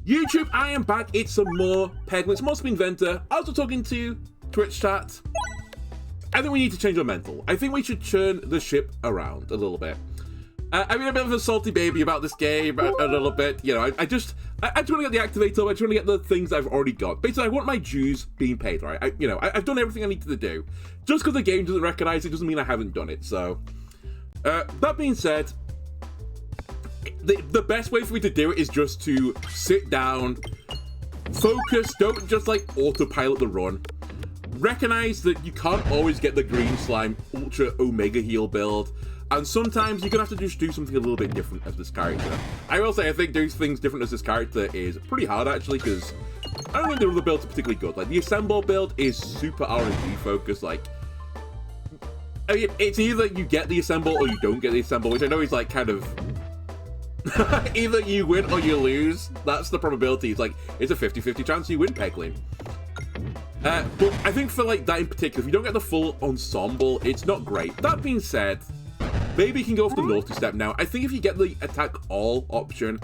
YouTube, I am back. It's some more Peglin. It's Monster Inventor. Also talking to Twitch chat. I think we need to change our mental. I think we should turn the ship around a little bit. I've been a bit of a salty baby about this game a little bit. You know, I just want to get the activator. I just want to get the things I've already got. Basically, I want my dues being paid, right? I've done everything I needed to do. Just because the game doesn't recognize it doesn't mean I haven't done it. So, that being said, the best way for me to do it is just to sit down, focus, don't just like autopilot the run. Recognize that you can't always get the green slime ultra omega heal build, and sometimes you're gonna have to just do something a little bit different as this character. I will say I think doing things different as this character is pretty hard actually, because I don't think the other builds are particularly good. Like the assemble build is super RNG focused. Like, I mean, it's either you get the assemble or you don't get the assemble, which I know is like kind of either you win or you lose. That's the probability. It's like it's a 50-50 chance you win Peglin. But I think for like that in particular, if you don't get the full ensemble, it's not great. That being said, maybe you can go for the naughty step now. I think if you get the attack all option,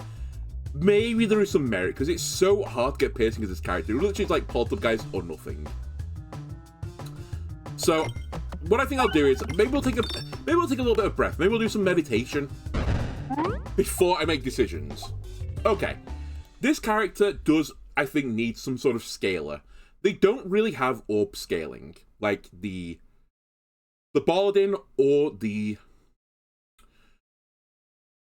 maybe there is some merit, because it's so hard to get piercing as this character. It literally is like pulse up guys or nothing. So what I think I'll do is maybe we'll take a little bit of breath. Maybe we'll do some meditation before I make decisions. Okay, this character does, I think, need some sort of scaler. They don't really have orb scaling, like the Paladin or the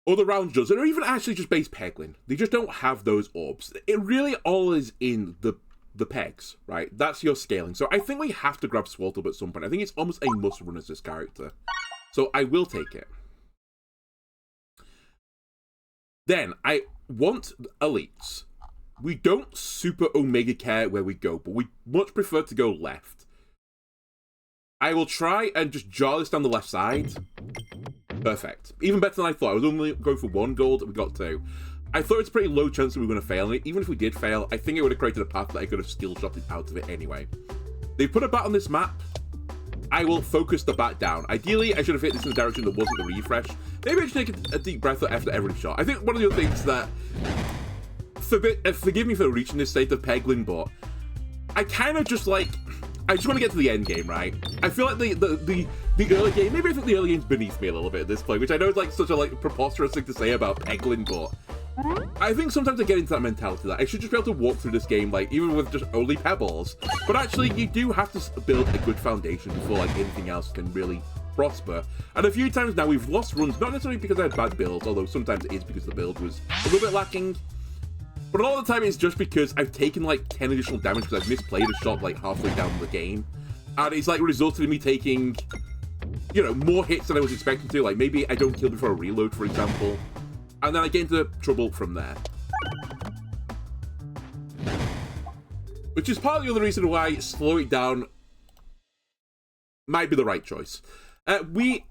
round does, or even actually just base Peglin. They just don't have those orbs. It really all is in the pegs, right? That's your scaling. So I think we have to grab Swalt up at some point. I think it's almost a must run as this character. So I will take it. Then I want elites. We don't super omega care where we go, but we much prefer to go left. I will try and just jar this down the left side. Perfect. Even better than I thought. I was only going for 1 gold, we got 2. I thought it's a pretty low chance that we were going to fail, and even if we did fail, I think it would have created a path that I could have skill shotted out of it anyway. They put a bat on this map. I will focus the bat down. Ideally, I should have hit this in the direction that wasn't the refresh. Maybe I should take a deep breath after every shot. I think one of the other things that... Forgive me for reaching this state of Peglin, but I kind of just like... I just want to get to the end game, right? I feel like the early game... Maybe I think the early game's beneath me a little bit at this point, which I know is like such a like preposterous thing to say about Peglin, but... I think sometimes I get into that mentality that I should just be able to walk through this game, like, even with just only pebbles. But actually, you do have to build a good foundation before, like, anything else can really prosper. And a few times now, we've lost runs, not necessarily because I had bad builds, although sometimes it is because the build was a little bit lacking. But a lot of the time, it's just because I've taken, like, 10 additional damage because I've misplayed a shot, like, halfway down the game. And it's, like, resulted in me taking, you know, more hits than I was expecting to. Like, maybe I don't kill before I reload, for example. And then I get into trouble from there. Which is part of the other reason why slow it down might be the right choice. We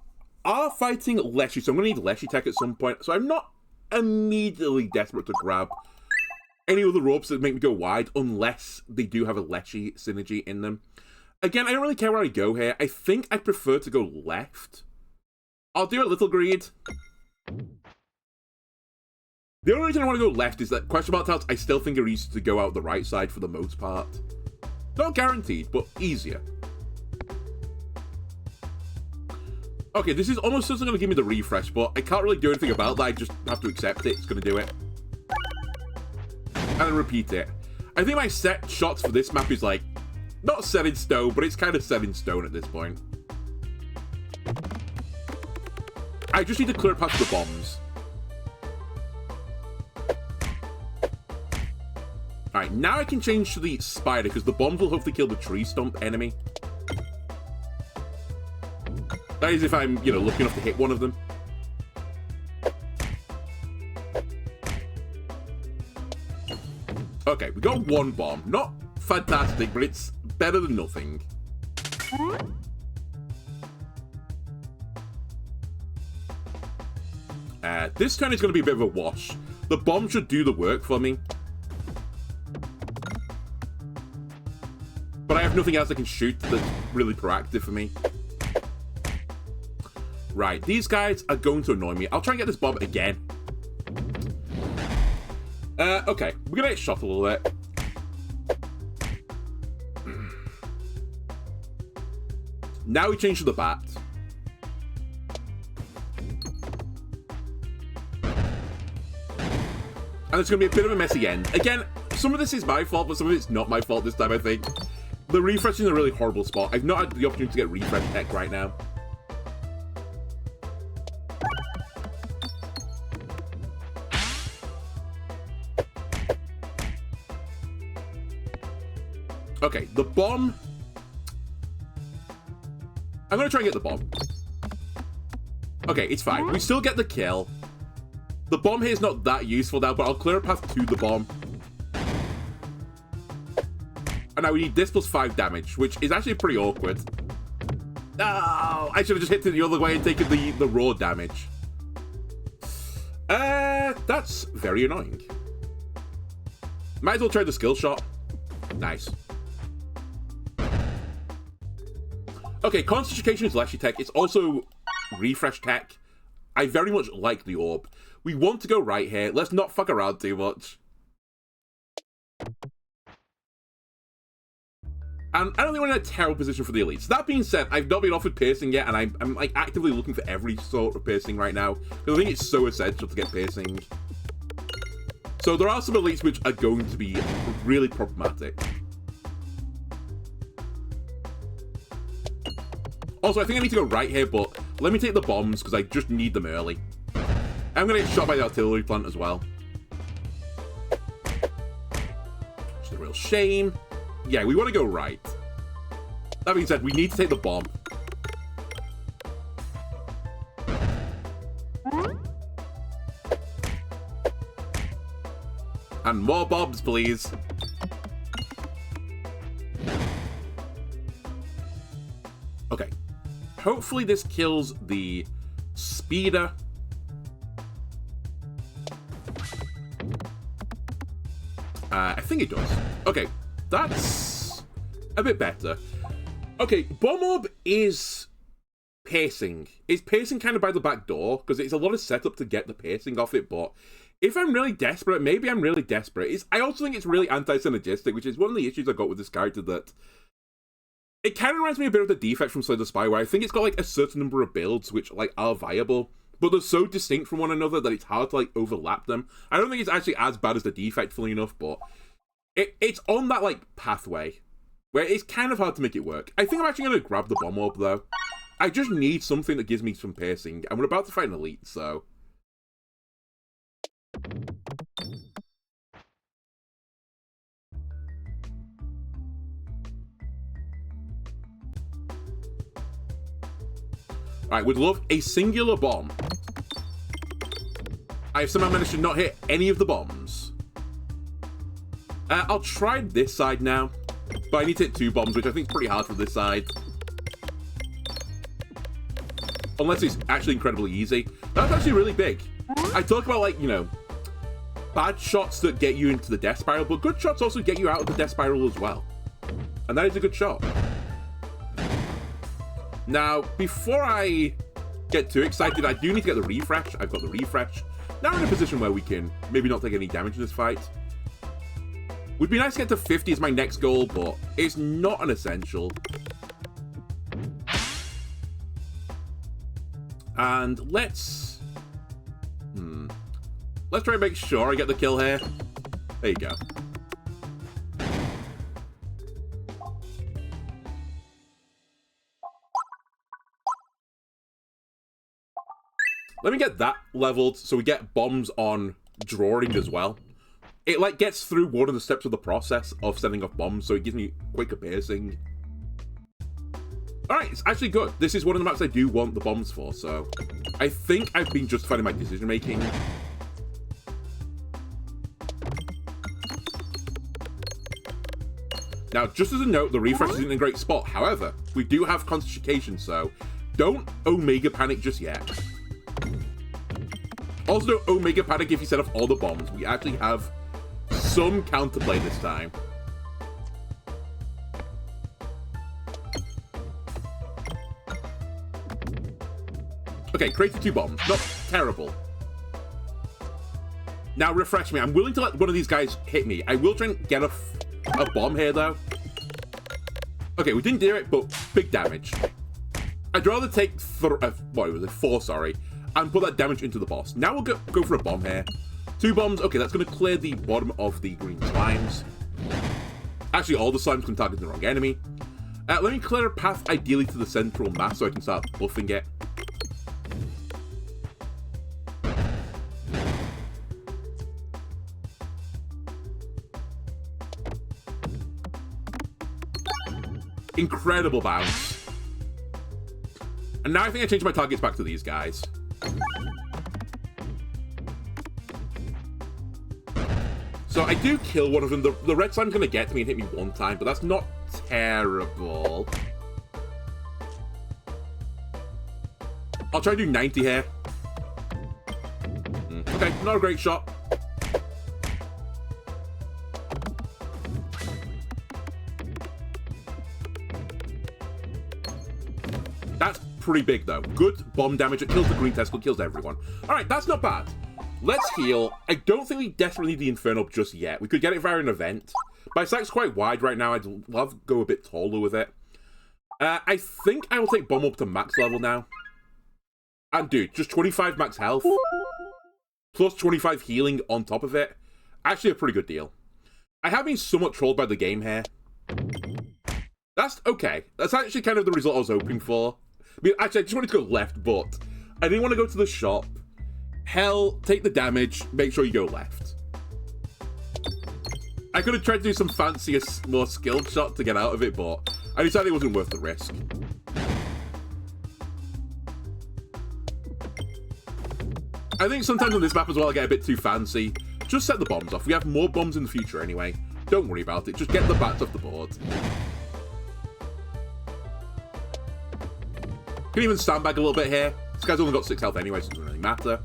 are fighting Leshy, so I'm going to need Leshy Tech at some point. So I'm not immediately desperate to grab any other ropes that make me go wide, unless they do have a Leshy synergy in them. Again, I don't really care where I go here. I think I prefer to go left. I'll do a little greed. The only reason I want to go left is that question mark tiles, I still think are easier to go out the right side for the most part. Not guaranteed, but easier. Okay, this is almost certainly going to give me the refresh, but I can't really do anything about that. I just have to accept it. It's going to do it. And then repeat it. I think my set shots for this map is like, not set in stone, but it's kind of set in stone at this point. I just need to clear past the bombs. Alright, now I can change to the spider, because the bombs will hopefully kill the tree stump enemy. That is if I'm, you know, lucky enough to hit one of them. Okay, we got 1 bomb. Not fantastic, but it's better than nothing. This turn is going to be a bit of a wash. The bomb should do the work for me. But I have nothing else I can shoot that's really proactive for me. Right, these guys are going to annoy me. I'll try and get this bomb again. Okay, we're gonna get shot a little bit. Now we change to the bat. And it's gonna be a bit of a messy end. Again, some of this is my fault, but some of it's not my fault this time, I think. The refresh is in a really horrible spot. I've not had the opportunity to get refresh tech right now. Okay, the bomb. I'm gonna try and get the bomb. Okay, it's fine. We still get the kill. The bomb here is not that useful now, but I'll clear a path to the bomb. And now we need this plus 5 damage, which is actually pretty awkward. No! I should have just hit it the other way and taken the raw damage. That's very annoying. Might as well try the skill shot. Nice. Okay, concentration is Leshy tech. It's also refresh tech. I very much like the orb. We want to go right here. Let's not fuck around too much. And I don't think we're in a terrible position for the elites. That being said, I've not been offered piercing yet, and I'm like actively looking for every sort of piercing right now, because I think it's so essential to get piercing. So there are some elites which are going to be really problematic. Also, I think I need to go right here, but let me take the bombs, because I just need them early. I'm going to get shot by the artillery plant as well. Which is a real shame. Yeah, we want to go right. That being said, we need to take the bomb. And more bombs, please. Okay. Hopefully this kills the speeder. I think it does. Okay, that's a bit better. Okay, Bomb Orb is piercing. It's piercing kind of by the back door, because it's a lot of setup to get the piercing off it, but if I'm really desperate, maybe I'm really desperate. I also think it's really anti-synergistic, which is one of the issues I got with this character, that it kind of reminds me a bit of the defect from Slay the Spy, where I think it's got like a certain number of builds which like are viable, but they're so distinct from one another that it's hard to like overlap them. I don't think it's actually as bad as the defect, fully enough, but it's on that like pathway where it's kind of hard to make it work. I think I'm actually going to grab the Bomb Orb though. I just need something that gives me some piercing, and we're about to fight an elite, so... Alright, we'd love a singular bomb. I have somehow managed to not hit any of the bombs. I'll try this side now, but I need to hit 2 bombs, which I think is pretty hard for this side. Unless it's actually incredibly easy. That's actually really big. I talk about, like, you know, bad shots that get you into the death spiral, but good shots also get you out of the death spiral as well. And that is a good shot. Now, before I get too excited, I do need to get the refresh. I've got the refresh. Now we're in a position where we can maybe not take any damage in this fight. Would be nice to get to 50 as my next goal, but it's not an essential. And let's try and make sure I get the kill here. There you go. Let me get that leveled so we get bombs on drawing as well. It like gets through one of the steps of the process of setting off bombs, so it gives me quicker piercing. Alright, it's actually good. This is one of the maps I do want the bombs for, so I think I've been justified in my decision making. Now, just as a note, the refresh isn't in a great spot. However, we do have concentration, so don't Omega Panic just yet. Also, don't Omega Panic if you set off all the bombs. We actually have some counterplay this time. Okay, created 2 bombs. Not terrible. Now, refresh me. I'm willing to let one of these guys hit me. I will try and get a bomb here, though. Okay, we didn't do it, but big damage. I'd rather take what was it? 4, sorry, and put that damage into the boss. Now we'll go for a bomb here. 2 bombs. Okay, that's going to clear the bottom of the green slimes. Actually, all the slimes can target the wrong enemy. Let me clear a path, ideally to the central mass, so I can start buffing it. Incredible bounce. And now I think I changed my targets back to these guys. So I do kill one of them. The red slime's going to get to me and hit me 1 time, but that's not terrible. I'll try to do 90 here. Okay, not a great shot. That's pretty big, though. Good bomb damage. It kills the green testicle, kills everyone. All right, that's not bad. Let's heal. I don't think we desperately need the Inferno just yet. We could get it via an event. My sight's quite wide right now. I'd love to go a bit taller with it. I think I will take Bomb up to max level now. And dude, just 25 max health. Plus 25 healing on top of it. Actually a pretty good deal. I have been somewhat trolled by the game here. That's okay. That's actually kind of the result I was hoping for. I mean, actually, I just wanted to go left, but I didn't want to go to the shop. Hell, take the damage, make sure you go left. I could have tried to do some fancier, more skilled shot to get out of it, but I decided it wasn't worth the risk. I think sometimes on this map as well, I get a bit too fancy. Just set the bombs off. We have more bombs in the future anyway. Don't worry about it. Just get the bats off the board. Can even sandbag a little bit here. This guy's only got 6 health anyway, so it doesn't really matter.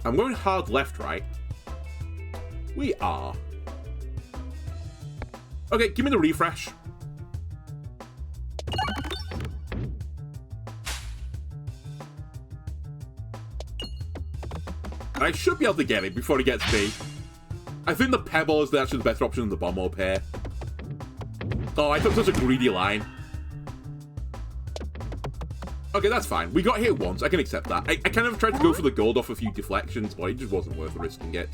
I'm going hard left, right? We are. Okay, give me the refresh. I should be able to get it before he gets me. I think the pebble is actually the better option than the bomb up here. Oh, I took such a greedy line. Okay, that's fine. We got hit once. I can accept that. I kind of tried to go for the gold off a few deflections, but it just wasn't worth risking it.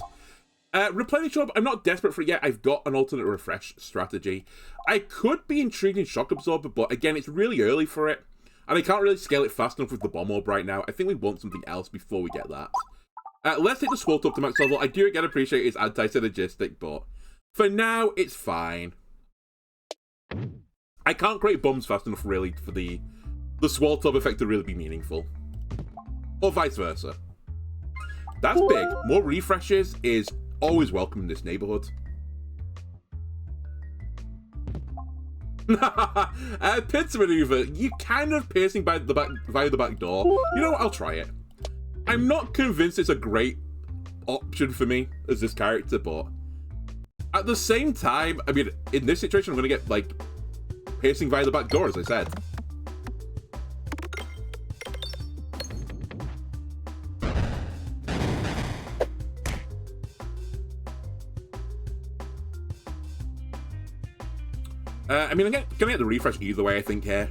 Replenish up. I'm not desperate for it yet. I've got an alternate refresh strategy. I could be intrigued in Shock Absorber, but again, it's really early for it. And I can't really scale it fast enough with the bomb orb right now. I think we want something else before we get that. Let's take the Swole up to max level. I do again appreciate it's anti-synergistic, but for now, it's fine. I can't create bombs fast enough, really, for the Swole Tub effect to really be meaningful. Or vice versa. That's big. More refreshes is always welcome in this neighborhood. Pincer maneuver. You kind of piercing by the back via the back door. You know what? I'll try it. I'm not convinced it's a great option for me as this character, but at the same time, I mean, in this situation, I'm going to get, like, piercing via the back door, as I said. I mean, I'm going to get the refresh either way, I think, here.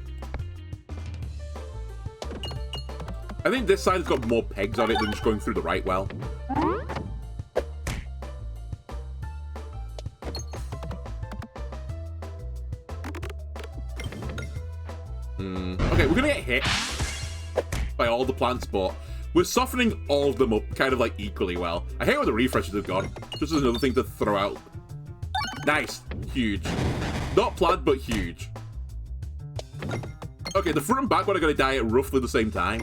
I think this side has got more pegs on it than just going through the right well. Okay, we're going to get hit by all the plants, but we're softening all of them up kind of like equally well. I hate where the refreshes have gone. Just as another thing to throw out. Nice. Huge. Not planned, but huge. Okay, the front and back one are going to die at roughly the same time.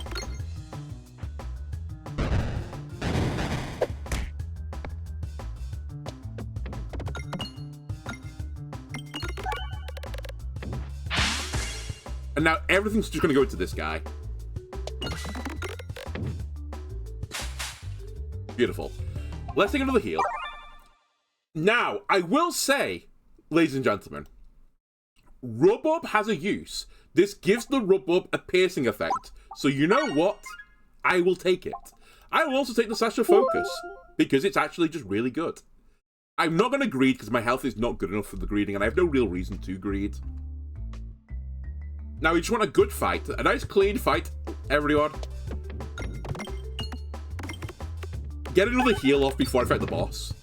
And now everything's just going to go into this guy. Beautiful. Let's take another heal. Now, I will say, ladies and gentlemen, Rub-Up has a use. This gives the Rub-Up a piercing effect. So you know what? I will take it. I will also take the Sash of Focus, because it's actually just really good. I'm not going to greed because my health is not good enough for the greeding, and I have no real reason to greed. Now, we just want a good fight. A nice, clean fight, everyone. Get another heal off before I fight the boss.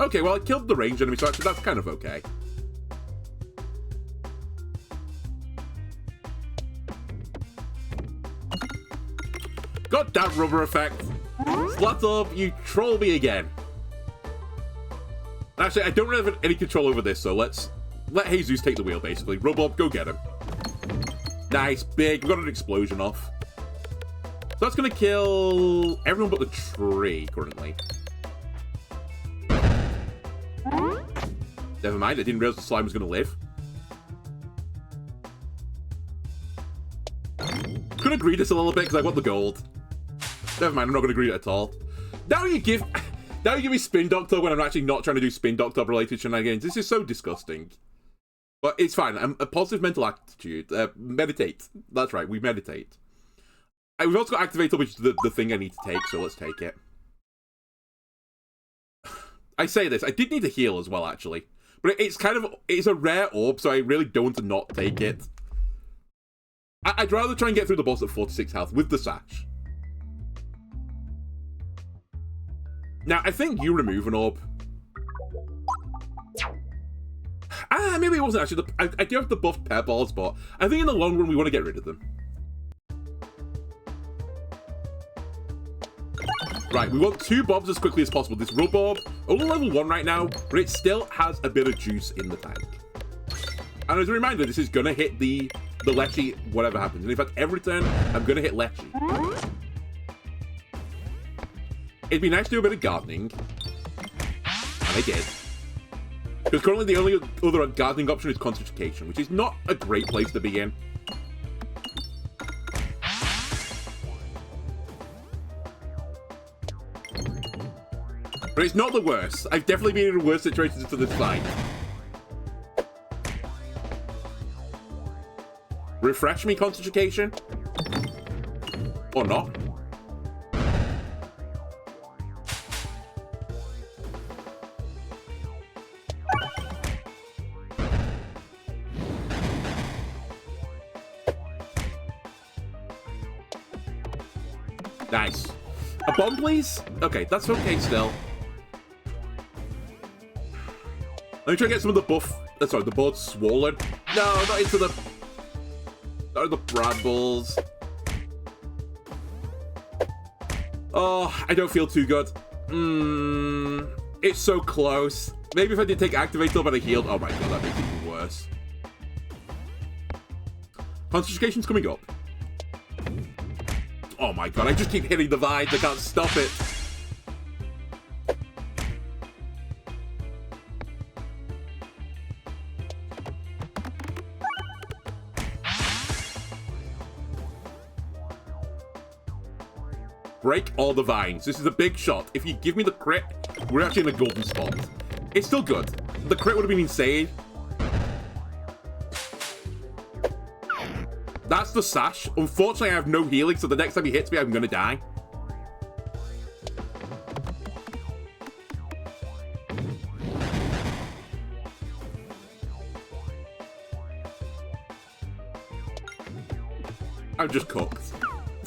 Okay, well, I killed the range enemy, so actually that's kind of okay. Got that rubber effect. Slut up, you troll me again. Actually, I don't really have any control over this, so let Jesus take the wheel, basically. Rub-Up, go get him. Nice, big. We got an explosion off. So that's going to kill everyone but the tree, currently. Never mind, I didn't realize the slime was going to live. Could have greed this a little bit because I want the gold. Never mind, I'm not going to greed it at all. Now you give me Spin Doctor when I'm actually not trying to do Spin Doctor related shenanigans. This is so disgusting. But it's fine. I'm a positive mental attitude. Meditate. That's right, we meditate. We've also got Activator, which is the thing I need to take, so let's take it. I say this, I did need a heal as well, actually. But it's a rare orb, so I really don't want to not take it. I'd rather try and get through the boss at 46 health with the Sash. Now, I think you remove an orb. Maybe it wasn't actually. I do have the buffed pair balls, but I think in the long run we want to get rid of them. Right, we want 2 bobs as quickly as possible. This rub orb, only level 1 right now, but it still has a bit of juice in the tank. And as a reminder, this is going to hit the Lechy, whatever happens. And in fact, every turn, I'm going to hit Lechy. It'd be nice to do a bit of gardening. And I did. Because currently the only other gardening option is concentration, which is not a great place to be in. But it's not the worst. I've definitely been in worse situations to this fight. Refresh me, concentration. Or not. Nice. A bomb, please? Okay, that's okay still. Let me try to get some of the the board swollen. No, not into the... Not in the brambles. Oh, I don't feel too good. It's so close. Maybe if I did take Activator but I healed... Oh my god, that makes it even worse. Concentration's coming up. Oh my god, I just keep hitting the vines. I can't stop it. Break all the vines. This is a big shot. If you give me the crit, we're actually in a golden spot. It's still good. The crit would have been insane. That's the Sash. Unfortunately, I have no healing, so the next time he hits me, I'm gonna die. I'm just cooked.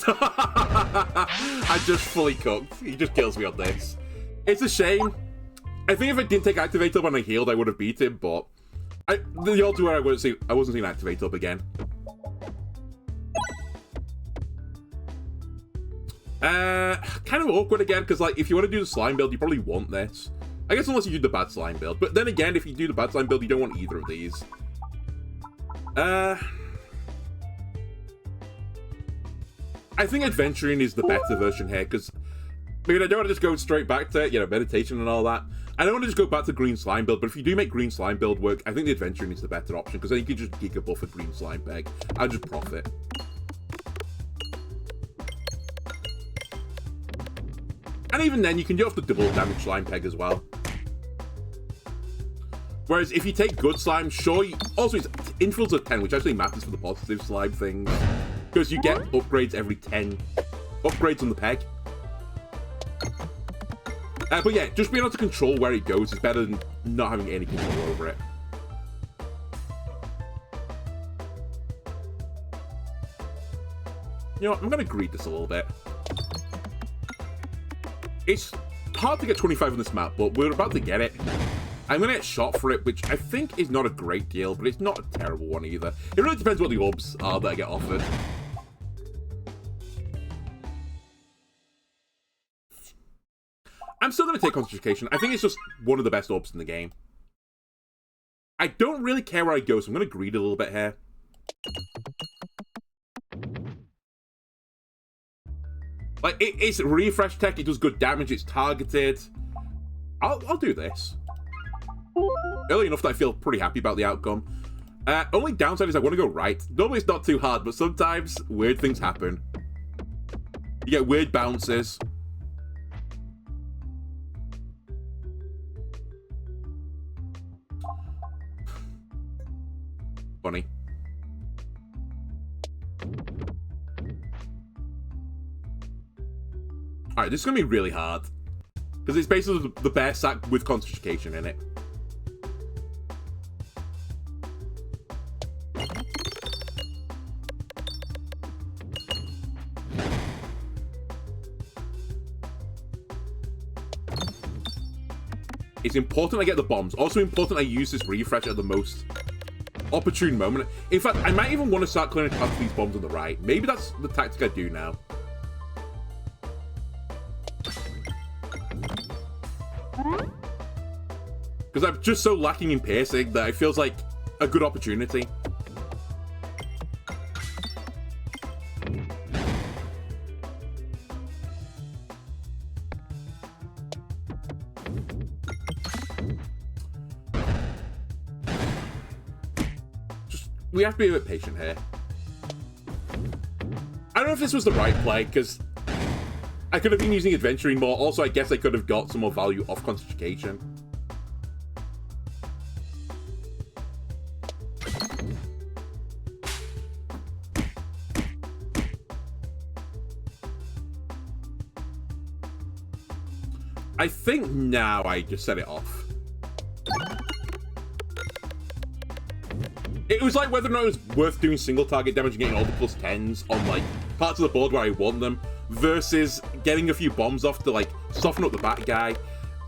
I'm just fully cooked. He just kills me on this. It's a shame. I think if I didn't take Activator when I healed, I would have beat him, but... the odds were I wasn't seeing Activator up again. Kind of awkward again, because like if you want to do the slime build, you probably want this. I guess unless you do the bad slime build. But then again, if you do the bad slime build, you don't want either of these. I think Adventuring is the better version here, because I mean, I don't want to just go straight back to, you know, meditation and all that. I don't want to just go back to Green Slime build, but if you do make Green Slime build work, I think the Adventuring is the better option, because then you can just Giga buff a Green Slime Peg. I'll just profit. And even then, you can do off the double damage Slime Peg as well. Whereas if you take good slime, sure, also it's intervals of 10, which actually matters for the positive slime things. Because you get upgrades every 10 upgrades on the peg. But yeah, just being able to control where it goes is better than not having any control over it. You know what, I'm going to greed this a little bit. It's hard to get 25 on this map, but we're about to get it. I'm going to get shot for it, which I think is not a great deal, but it's not a terrible one either. It really depends what the orbs are that I get offered. I'm still going to take Concentration. I think it's just one of the best orbs in the game. I don't really care where I go, so I'm going to greed a little bit here. Like, it's refresh tech, it does good damage, it's targeted. I'll do this. Early enough that I feel pretty happy about the outcome. Only downside is I want to go right. Normally it's not too hard, but sometimes weird things happen. You get weird bounces. Funny. Alright, this is going to be really hard. Because it's basically the bear sack with concentration in it. It's important I get the bombs. Also important I use this refresh at the most opportune moment. In fact, I might even want to start clearing past these bombs on the right. Maybe that's the tactic I do now. Because I'm just so lacking in piercing that it feels like a good opportunity. We have to be a bit patient here. I don't know if this was the right play, because I could have been using Adventuring more. Also, I guess I could have got some more value off Concentration. I think now I just set it off. It was like whether or not it was worth doing single target damage and getting all the plus 10s on like parts of the board where I want them versus getting a few bombs off to like soften up the bat guy.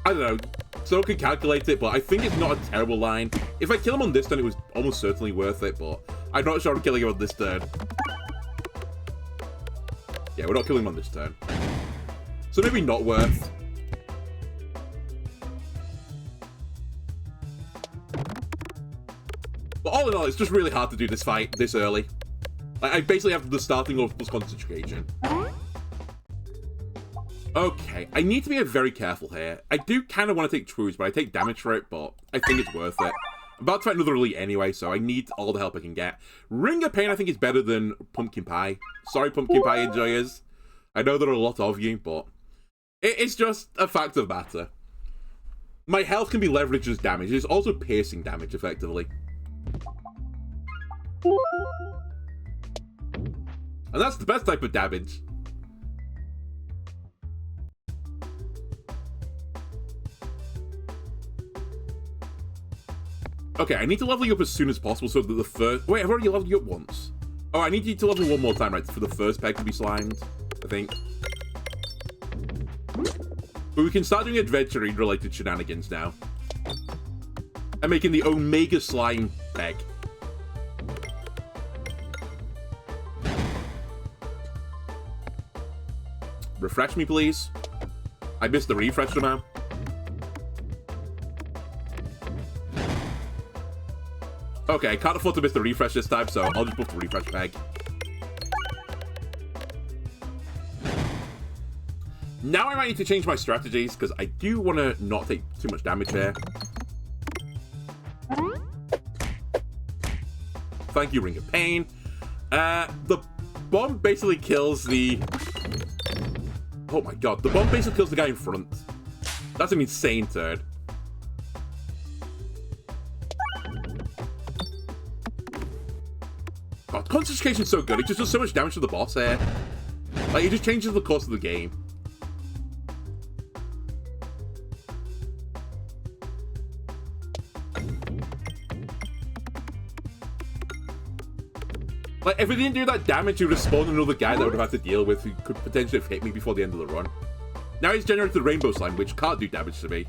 I don't know. Someone can calculate it, but I think it's not a terrible line. If I kill him on this turn, it was almost certainly worth it, but I'm not sure I'm killing him on this turn. Yeah, we're not killing him on this turn. So maybe not worth. But all in all, it's just really hard to do this fight this early. I basically have the starting of plus concentration. Okay, I need to be very careful here. I do kind of want to take Trues, but I take damage for it, but I think it's worth it. I'm about to fight another elite anyway, so I need all the help I can get. Ring of Pain, I think, is better than Pumpkin Pie. Sorry, Pumpkin Pie enjoyers. I know there are a lot of you, but it's just a fact of matter. My health can be leveraged as damage. It's also piercing damage, effectively. And that's the best type of damage. Okay, I need to level you up as soon as possible so that the first... Wait, I've already leveled you up once. Oh, I need you to level one more time, right, for the first peg to be slimed, I think. But we can start doing adventuring-related shenanigans now. I'm making the Omega Slime peg. Refresh me, please. I missed the refresh somehow. Okay, I can't afford to miss the refresh this time, so I'll just buff the refresh peg. Now I might need to change my strategies, because I do want to not take too much damage here. Thank you, Ring of Pain. The bomb basically kills the... Oh my god, the bomb basically kills the guy in front. That's an insane turn. God, Concentration is so good. It just does so much damage to the boss here. Like, it just changes the course of the game. Like, if it didn't do that damage, it would have spawned another guy that I would have had to deal with who could potentially have hit me before the end of the run. Now he's generated Rainbow Slime, which can't do damage to me.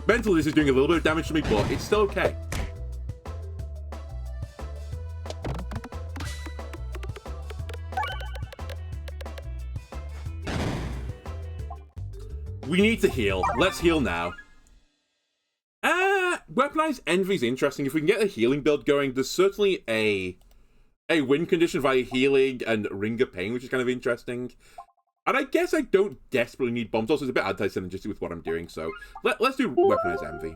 Mentally, this is doing a little bit of damage to me, but it's still okay. We need to heal. Let's heal now. Weaponized Envy's interesting. If we can get a healing build going, there's certainly a win condition via healing and Ring of Pain, which is kind of interesting. And I guess I don't desperately need bombs. Also, it's a bit anti-synergistic with what I'm doing, so let's do Weaponized Envy.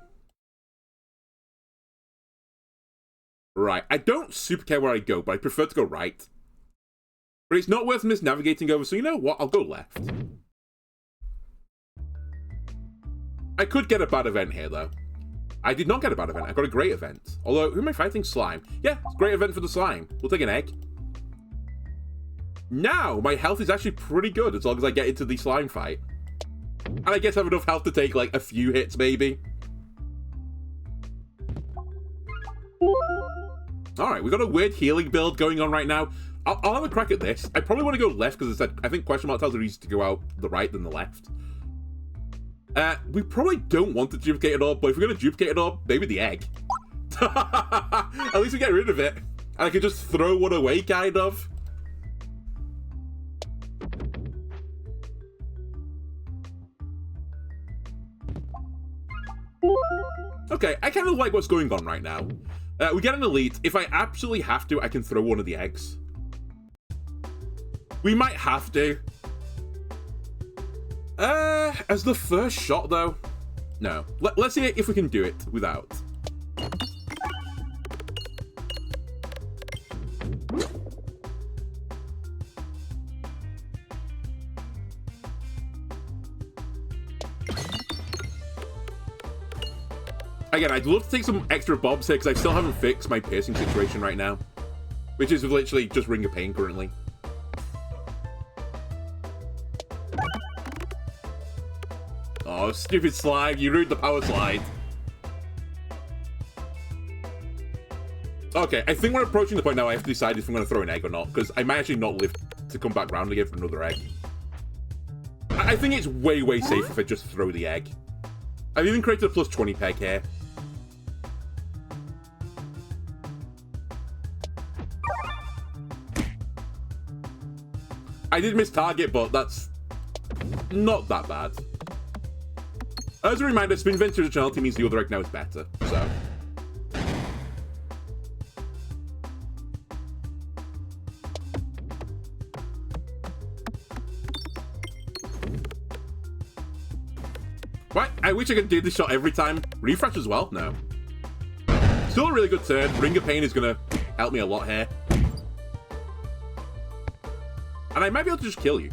Right. I don't super care where I go, but I prefer to go right. But it's not worth misnavigating over, so you know what? I'll go left. I could get a bad event here, though. I did not get a bad event. I got a great event. Although, who am I fighting? Slime. Yeah, it's a great event for the slime. We'll take an egg. Now, my health is actually pretty good as long as I get into the slime fight. And I guess I have enough health to take, like, a few hits, maybe. Alright, we've got a weird healing build going on right now. I'll have a crack at this. I probably want to go left because I think question mark tells are easier to go out the right than the left. We probably don't want to duplicate it all, but if we're going to duplicate it all, maybe the egg. At least we get rid of it. And I can just throw one away, kind of. Okay, I kind of like what's going on right now. We get an elite. If I absolutely have to, I can throw one of the eggs. We might have to. As the first shot, though? No. Let's see if we can do it without. Again, I'd love to take some extra bombs here because I still haven't fixed my piercing situation right now. Which is literally just Ring of Pain currently. Oh, stupid slime, you ruined the power slide. Okay, I think we're approaching the point now I have to decide if I'm going to throw an egg or not, because I might actually not live to come back round again for another egg. I think it's way, way safer if I just throw the egg. I've even created a plus 20 peg here. I did miss target, but that's not that bad. As a reminder, spin vent originality means the other egg now is better, so. Right, I wish I could do this shot every time. Refresh as well? No. Still a really good turn. Ring of Pain is going to help me a lot here. And I might be able to just kill you.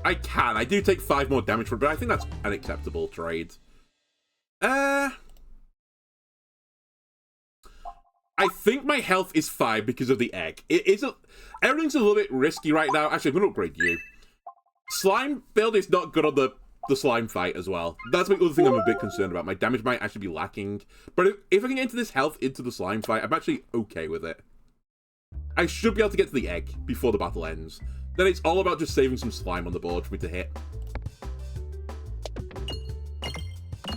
I can. I do take 5 more damage for it, but I think that's an acceptable trade. I think my health is 5 because of the egg. Everything's a little bit risky right now. Actually, I'm going to upgrade you. Slime build is not good on the slime fight as well. That's the other thing I'm a bit concerned about. My damage might actually be lacking. But if I can get into this health into the slime fight, I'm actually okay with it. I should be able to get to the egg before the battle ends. Then it's all about just saving some slime on the board for me to hit.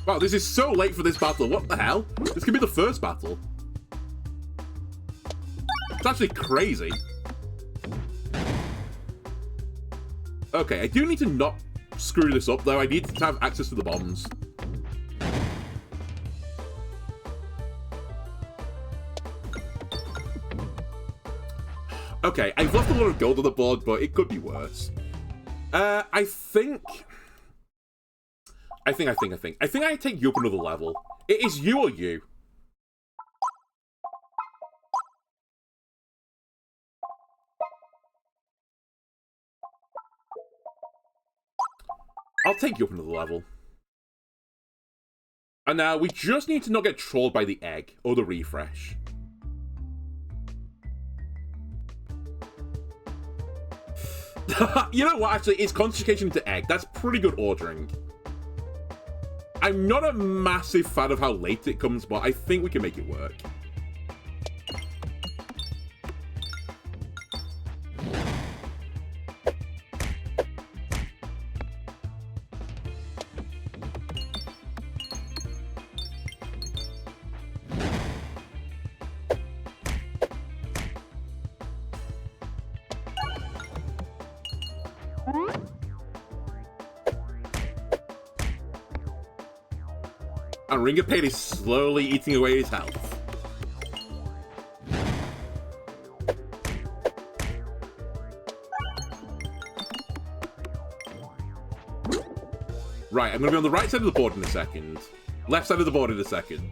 Wow, this is so late for this battle. What the hell? This could be the first battle. It's actually crazy. Okay, I do need to not screw this up, though. I need to have access to the bombs. Okay, I've left a lot of gold on the board, but it could be worse. I think I take you up another level. It is you or you. I'll take you up another level. And now we just need to not get trolled by the egg or the refresh. You know what, actually, it's concentration into egg. That's pretty good ordering. I'm not a massive fan of how late it comes, but I think we can make it work. And Ring of Pain is slowly eating away his health. Right, I'm going to be on the right side of the board in a second. Left side of the board in a second.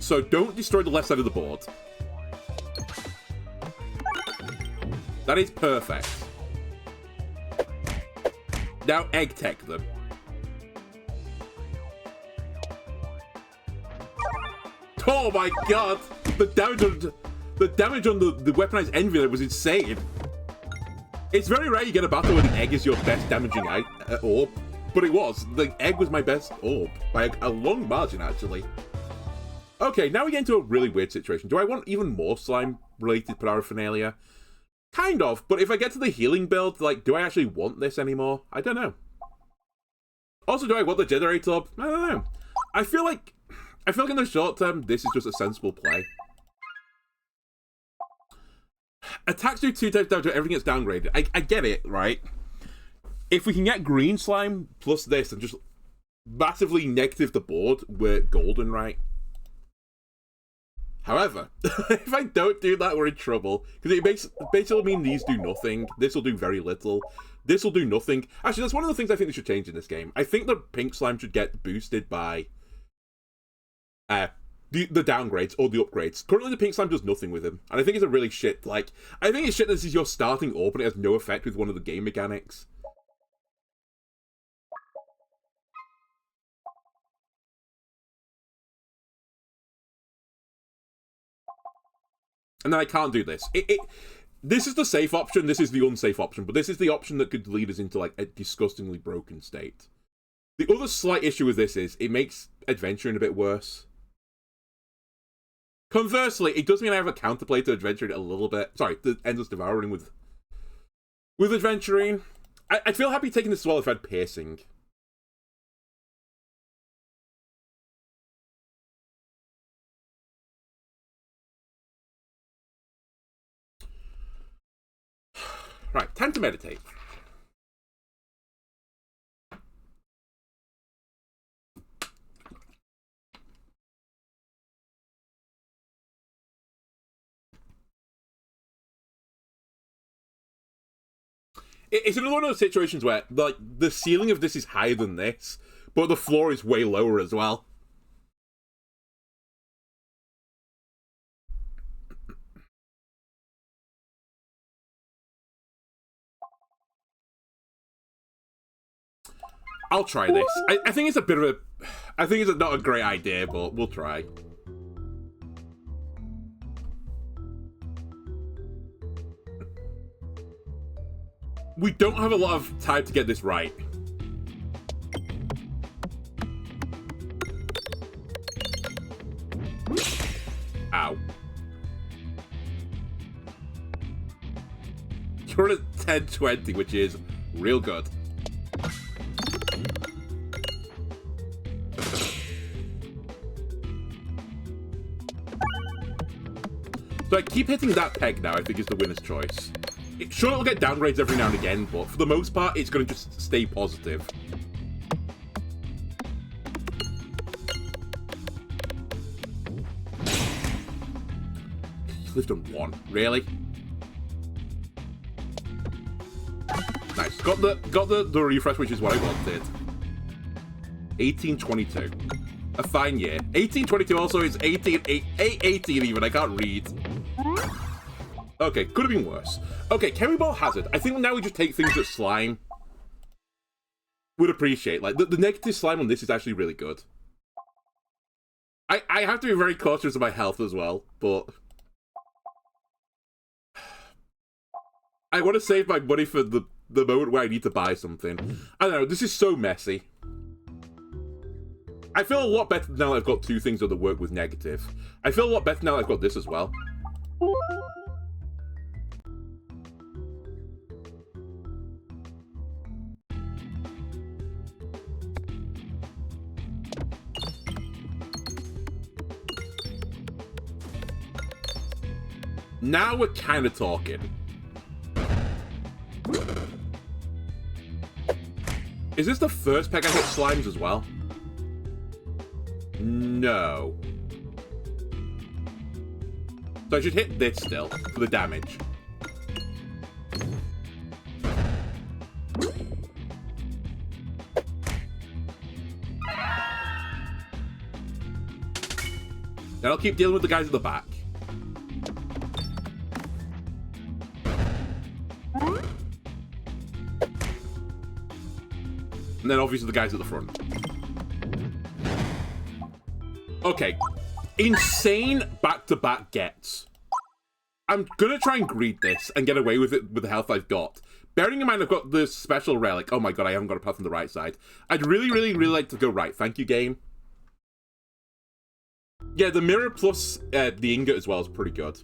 So don't destroy the left side of the board. That is perfect. Now egg tech them. Oh my god! The damage on the weaponized envy was insane. It's very rare you get a battle where the egg is your best damaging orb, but it was. The egg was my best orb by a long margin, actually. Okay, now we get into a really weird situation. Do I want even more slime-related paraphernalia? Kind of, but if I get to the healing build, like, do I actually want this anymore? I don't know. Also, do I want the generator orb? I don't know. I feel like in the short term, this is just a sensible play. Attacks do 2 times damage, everything gets downgraded. I get it, right? If we can get green slime plus this and just massively negative the board, we're golden, right? However, if I don't do that, we're in trouble. Because it basically mean these do nothing. This will do very little. This will do nothing. Actually, that's one of the things I think they should change in this game. I think the pink slime should get boosted by the downgrades or the upgrades. Currently, the pink slime does nothing with him. And I think it's a really shit, like, I think it's shit that this is your starting orb and it has no effect with one of the game mechanics. And then I can't do this. This is the safe option, this is the unsafe option, but this is the option that could lead us into, like, a disgustingly broken state. The other slight issue with this is it makes adventuring a bit worse. Conversely, it does mean I have a counterplay to adventuring a little bit. Sorry, the endless devouring with adventuring. I'd feel happy taking this as well if I had piercing. Right, time to meditate. It's another one of those situations where, like, the ceiling of this is higher than this, but the floor is way lower as well. I'll try this. I think it's a bit of a... I think it's not a great idea, but we'll try. We don't have a lot of time to get this right. Ow. You're at 1020, which is real good. So I keep hitting that peg now, I think is the winner's choice. Sure, it'll get downgrades every now and again, but for the most part, it's going to just stay positive. He's lived on 1. Really? Nice. Got the refresh, which is what I wanted. 1822. A fine year. 1822 also is 818 even. I can't read. Okay, could have been worse. Okay, Kerry Ball Hazard. I think now we just take things at slime. would appreciate. Like, the negative slime on this is actually really good. I have to be very cautious of my health as well, but... I want to save my money for the moment where I need to buy something. I don't know, this is so messy. I feel a lot better now that I've got two things that work with negative. I feel a lot better now that I've got this as well. Now we're kind of talking. Is this the first peg I hit slimes as well? No. So I should hit this still for the damage. Then I'll keep dealing with the guys at the back. And then obviously the guys at the front. Okay. Insane back-to-back gets. I'm gonna try and greed this and get away with it with the health I've got. Bearing in mind I've got the special relic. Oh my god, I haven't got a path on the right side. I'd really like to go right. Thank you, game. Yeah, the mirror plus the ingot as well is pretty good.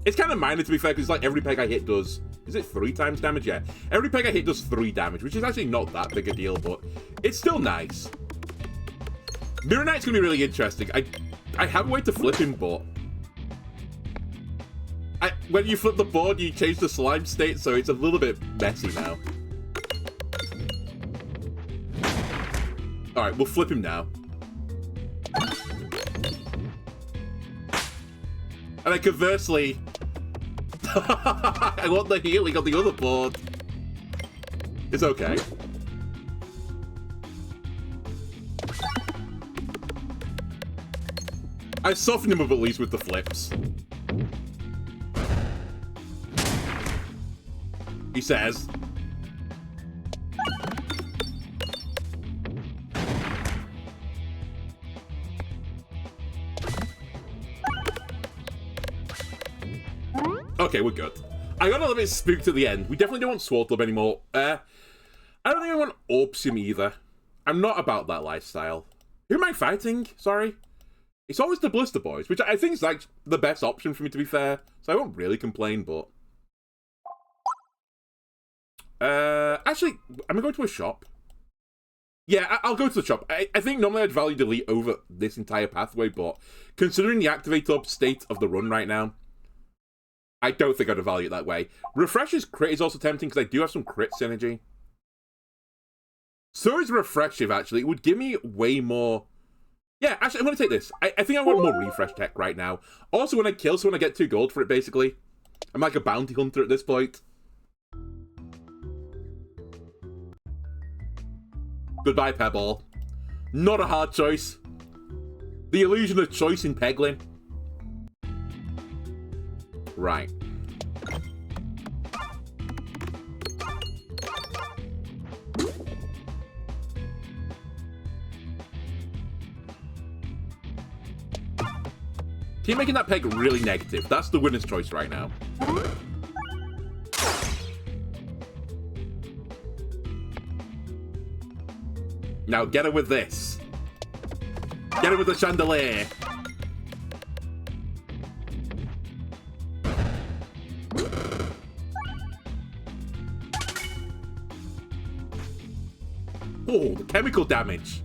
It's kind of minor, to be fair, because like every peg I hit does... Is it 3 times damage? Yeah. Every peg I hit does 3 damage, which is actually not that big a deal, but it's still nice. Mirror Knight's going to be really interesting. I have a way to flip him, but... when you flip the board, you change the slime state, so it's a little bit messy now. Alright, we'll flip him now. And then conversely... I want the healing on the other board. It's okay. I softened him up at least with the flips. He says. Okay, we're good. I got a little bit spooked at the end. We definitely don't want Swartlub anymore. I don't think I want Orpsim either. I'm not about that lifestyle. Who am I fighting? Sorry. It's always the Blister Boys, which I think is like the best option for me, to be fair. So I won't really complain, but... actually, am I going to a shop? Yeah, I'll go to the shop. I think normally I'd value delete over this entire pathway, but considering the activate up state of the run right now, I don't think I'd value it that way. Refresh's crit is also tempting because I do have some crit synergy. So is Refreshive, actually. It would give me way more... Yeah, actually, I'm going to take this. I think I want more refresh tech right now. Also, when I kill someone, I get 2 gold for it, basically. I'm like a bounty hunter at this point. Goodbye, Pebble. Not a hard choice. The illusion of choice in Peglin. Right. Keep making that peg really negative. That's the winner's choice right now. Now get her with this. Get her with the chandelier. Oh, the chemical damage.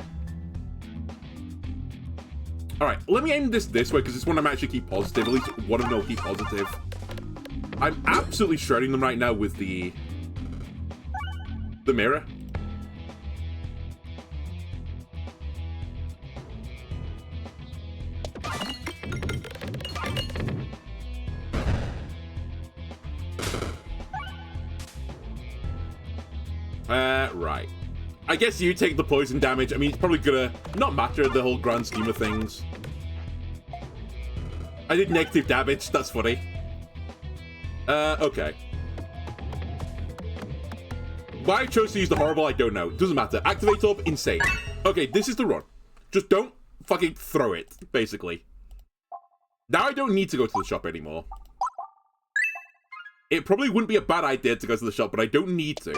Alright, let me aim this way, because this one I'm actually keep positive. At least one of them will keep positive. I'm absolutely shredding them right now with the mirror. Right. I guess you take the poison damage. I mean, it's probably gonna not matter in the whole grand scheme of things. I did negative damage. That's funny. Okay. Why I chose to use the horrible, I don't know. It doesn't matter. Activate up, insane. Okay, this is the run. Just don't fucking throw it, basically. Now I don't need to go to the shop anymore. It probably wouldn't be a bad idea to go to the shop, but I don't need to.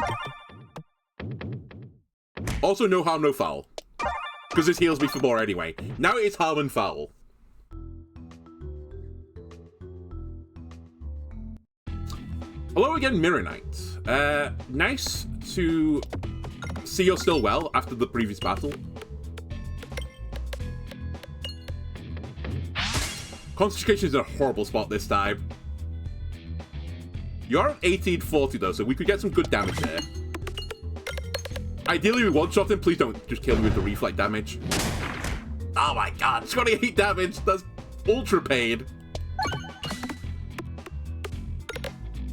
Also, no harm, no foul. Because this heals me for more anyway. Now it's harm and foul. Hello again, Mirror Knight. Nice to see you're still well after the previous battle. Concentration is in a horrible spot this time. You're at 1840 though, so we could get some good damage there. Ideally, we one-shot him. Please don't just kill me with the reflect damage. Oh my god, 28 damage. That's ultra pain.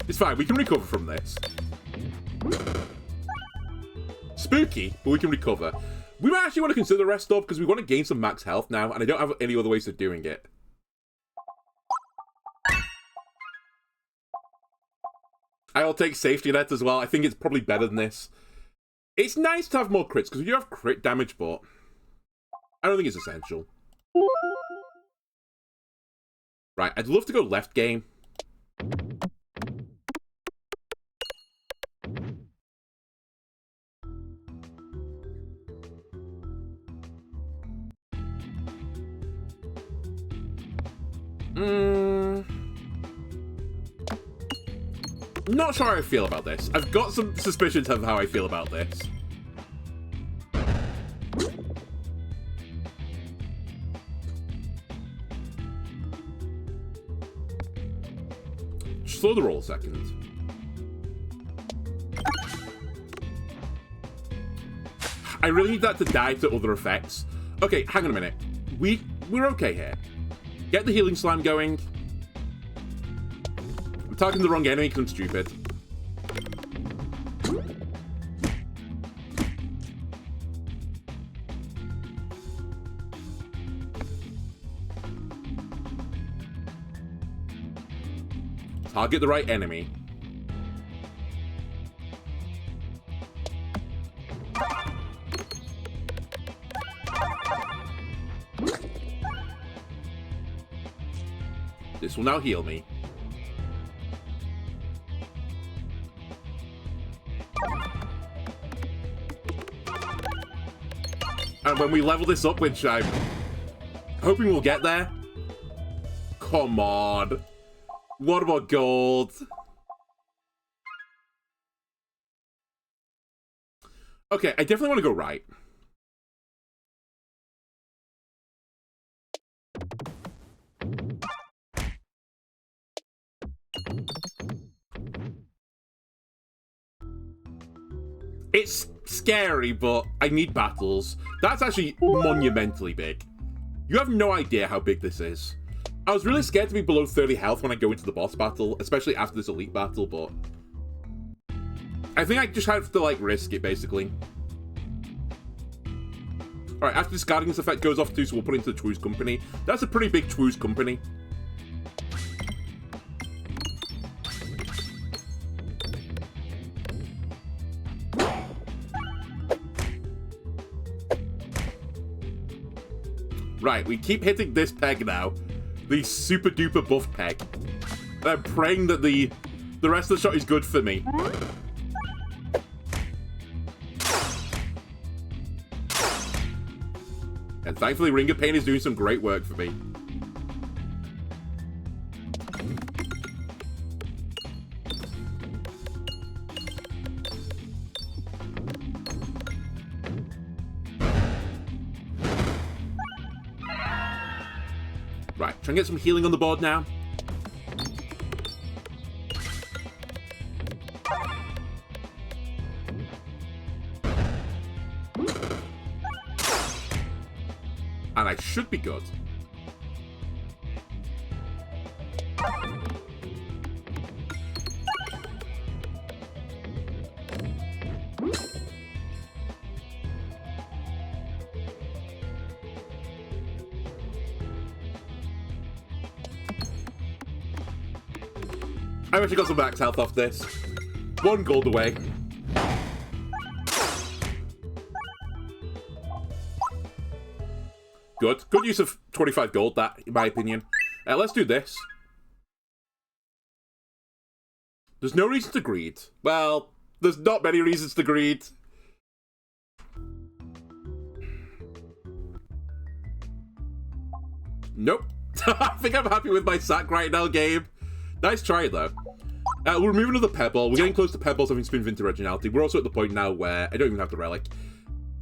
It's fine. We can recover from this. Spooky, but we can recover. We might actually want to consider rest stop because we want to gain some max health now, and I don't have any other ways of doing it. I'll take safety net as well. I think it's probably better than this. It's nice to have more crits, because we do have crit damage, but I don't think it's essential. Right, I'd love to go left game. Not sure how I feel about this. I've got some suspicions of how I feel about this. Slow the roll a second. I really need that to die to other effects. Okay, hang on a minute. We're okay here. Get the healing slime going. I'm targeting the wrong enemy because I'm stupid. Target the right enemy. This will now heal me. And when we level this up, which I'm hoping we'll get there. Come on. What about gold? Okay, I definitely want to go right. It's scary, but I need battles. That's actually monumentally big. You have no idea how big this is. I was really scared to be below 30 health when I go into the boss battle, especially after this elite battle, but I think I just have to, like, risk it, basically. Alright, after discarding this effect goes off too, so we'll put it into the Chwoo's Company. That's a pretty big Chwoo's Company. Right, we keep hitting this peg now. The super duper buff peg. And I'm praying that the rest of the shot is good for me. And thankfully Ring of Pain is doing some great work for me. Right, try and get some healing on the board now. And I should be good. I've actually got some max health off this. 1 gold away. Good. Good use of 25 gold, that, in my opinion. Let's do this. There's no reason to greed. Well, there's not many reasons to greed. Nope. I think I'm happy with my sack right now, Gabe. Nice try, though. We're moving to the Pebble. We're getting close to Pebbles having spin into originality. We're also at the point now where I don't even have the relic.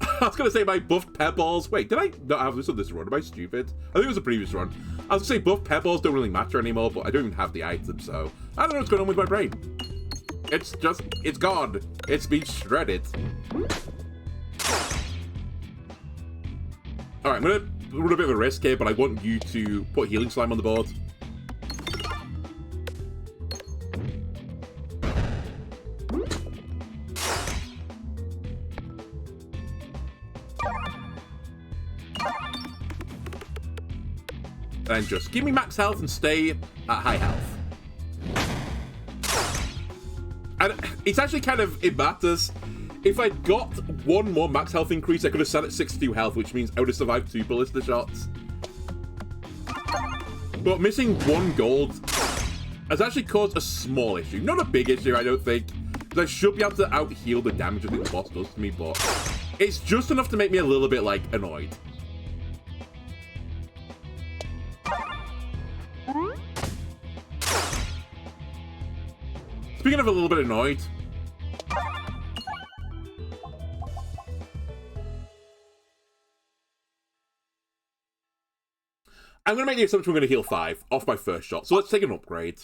I was going to say my buffed Pebbles. Wait, did I not have this on this run? Am I stupid? I think it was a previous run. I was going to say buffed Pebbles don't really matter anymore, but I don't even have the item, so I don't know what's going on with my brain. It's gone. It's been shredded. Alright, I'm going to run a bit of a risk here, but I want you to put Healing Slime on the board. And just give me max health and stay at high health. And it's actually kind of, it matters. If I'd got one more max health increase, I could have sat at 62 health, which means I would have survived 2 ballista shots. But missing 1 gold has actually caused a small issue. Not a big issue, I don't think. Because I should be able to out-heal the damage I think the boss does to me, but it's just enough to make me a little bit, like, annoyed. Speaking of a little bit annoyed, I'm going to make the assumption we're going to heal 5 off my first shot. So let's take an upgrade.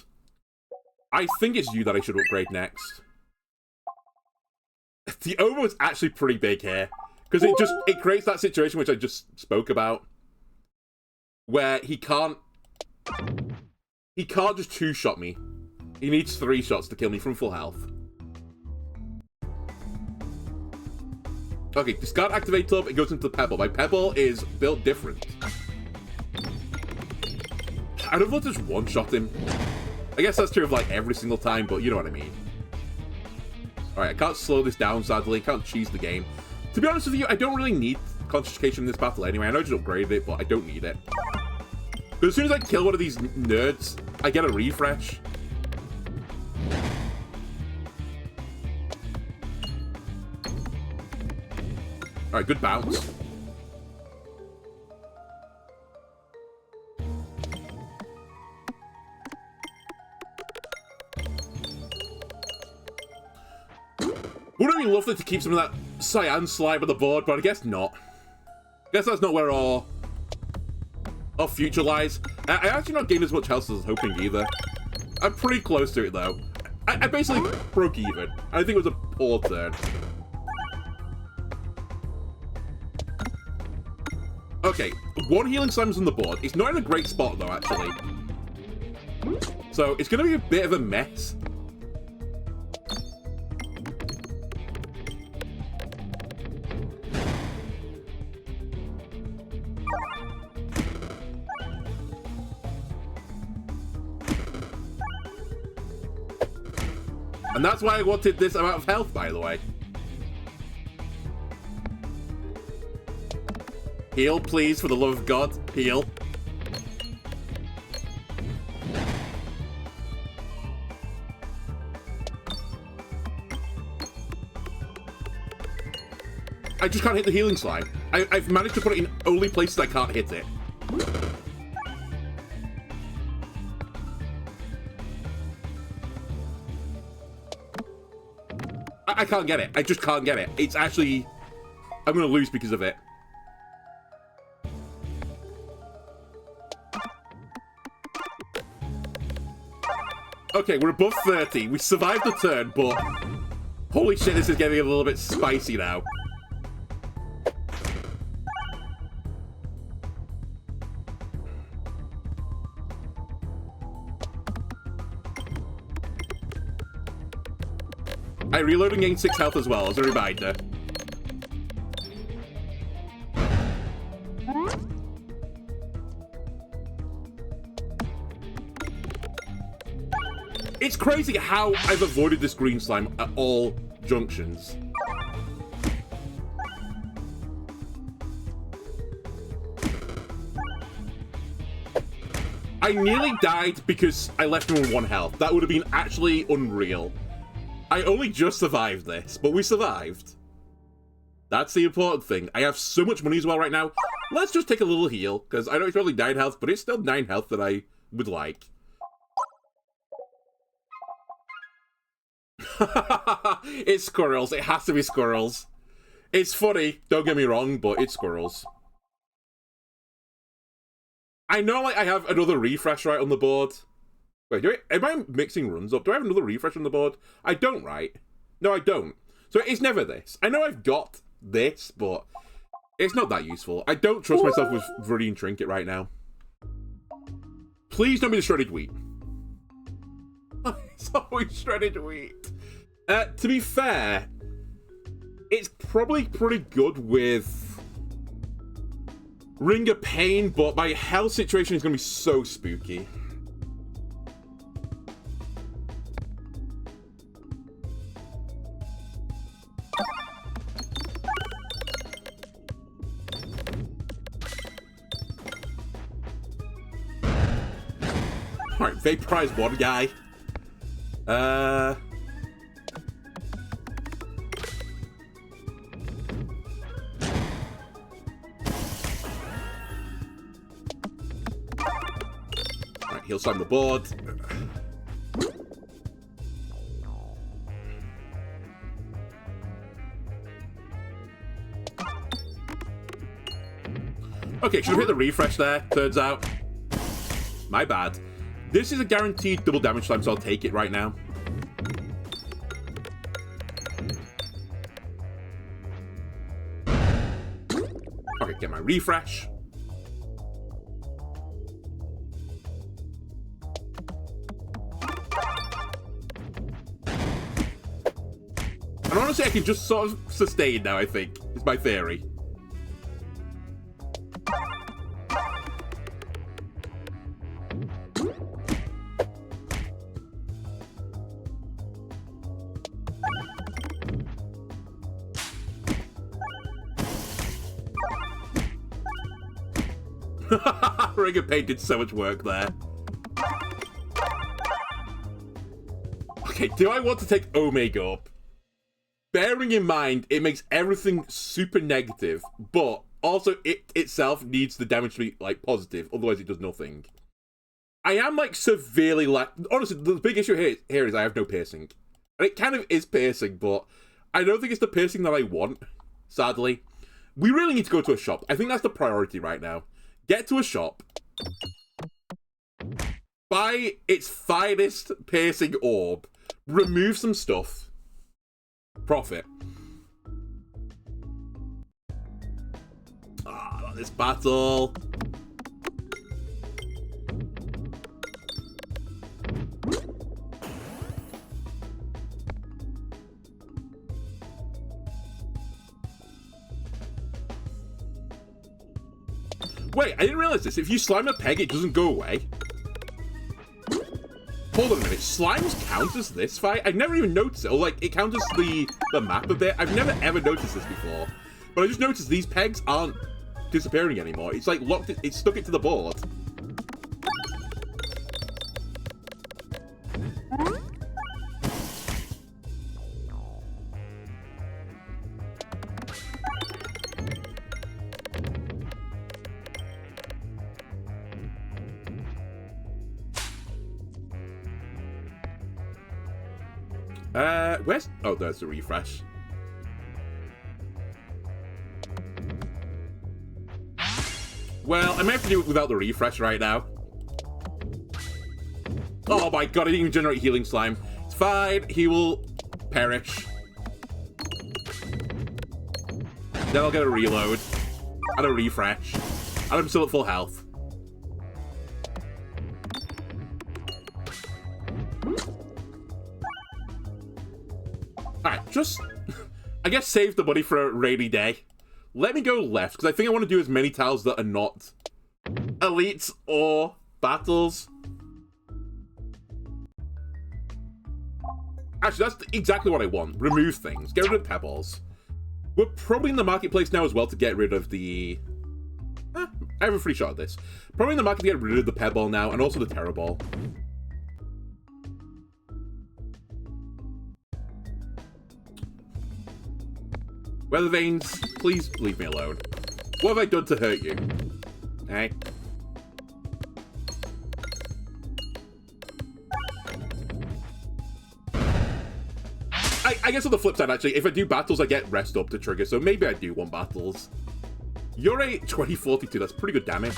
I think it's you that I should upgrade next. The Omo is actually pretty big here. Because it creates that situation which I just spoke about. Where he can't just 2-shot me. He needs 3 shots to kill me from full health. Okay, discard activate up, it goes into the Pebble. My Pebble is built different. I'd have loved to just one-shot him. I guess that's true of like every single time, but you know what I mean. Alright, I can't slow this down, sadly. I can't cheese the game. To be honest with you, I don't really need concentration in this battle anyway. I know I just upgraded it, but I don't need it. But as soon as I kill one of these nerds, I get a refresh. Alright, good bounce. Would it be lovely to keep some of that cyan slime on the board, but I guess not. I guess that's not where our future lies. I actually not gained as much health as I was hoping either. I'm pretty close to it though. I basically broke even. I think it was a poor turn. Okay, 1 healing slime's on the board. It's not in a great spot though, actually. So it's going to be a bit of a mess. And that's why I wanted this amount of health, by the way. Heal, please, for the love of God. Heal. I just can't hit the healing slime. I've managed to put it in only places I can't hit it. I can't get it. I just can't get it. It's actually... I'm going to lose because of it. Okay, we're above 30. We survived the turn, but... Holy shit, this is getting a little bit spicy now. I reload and gain 6 health as well, as a reminder. It's crazy how I've avoided this green slime at all junctions. I nearly died because I left him on 1 health. That would have been actually unreal. I only just survived this, but we survived. That's the important thing. I have so much money as well right now. Let's just take a little heal, because I know it's only 9 health, but it's still 9 health that I would like. It's squirrels. It has to be squirrels. It's funny, don't get me wrong, but it's squirrels. I know, like, I have another refresh right on the board. Wait, am I mixing runs up? Do I have another refresh on the board? I don't, right? No, I don't. So it's never this. I know I've got this, but it's not that useful. I don't trust myself with Viridian Trinket right now. Please don't be the shredded wheat. It's always shredded wheat. To be fair, it's probably pretty good with Ring of Pain, but my health situation is going to be so spooky. Alright, vaporize one guy. Alright, he'll slam the board. Okay, should have hit the refresh there, turns out. My bad. This is a guaranteed double damage time, so I'll take it right now. Okay, get my refresh. And honestly, I can just sort of sustain now, I think, is my theory. Ring of Pain did so much work there. Okay, do I want to take Omega up? Bearing in mind, it makes everything super negative, but also it itself needs the damage to be, like, positive, otherwise it does nothing. I am, like, severely honestly, the big issue here is I have no piercing. And it kind of is piercing, but I don't think it's the piercing that I want, sadly. We really need to go to a shop. I think that's the priority right now. Get to a shop, buy its finest piercing orb, remove some stuff, profit. Ah, this battle. Wait, I didn't realize this. If you slime a peg, it doesn't go away. Hold on a minute. Slimes count as this fight? I've never even noticed it. Or, like, it counts as the map a bit. I've never ever noticed this before. But I just noticed these pegs aren't disappearing anymore. It's, like, locked it. It's stuck it to the board. Where's... Oh, there's the refresh. Well, I may have to do it without the refresh right now. Oh my god, I didn't even generate healing slime. It's fine, he will perish. Then I'll get a reload. And a refresh. And I'm still at full health. Alright, just... I guess save the money for a rainy day. Let me go left, because I think I want to do as many tiles that are not elites or battles. Actually, that's exactly what I want. Remove things. Get rid of pebbles. We're probably in the marketplace now as well to get rid of the... I have a free shot at this. Probably in the market to get rid of the Pebble now, and also the Terror Ball. Weather Veins, please leave me alone. What have I done to hurt you? Hey? I guess on the flip side, actually, if I do battles, I get rest up to trigger, so maybe I do want battles. You're a 2042, that's pretty good damage.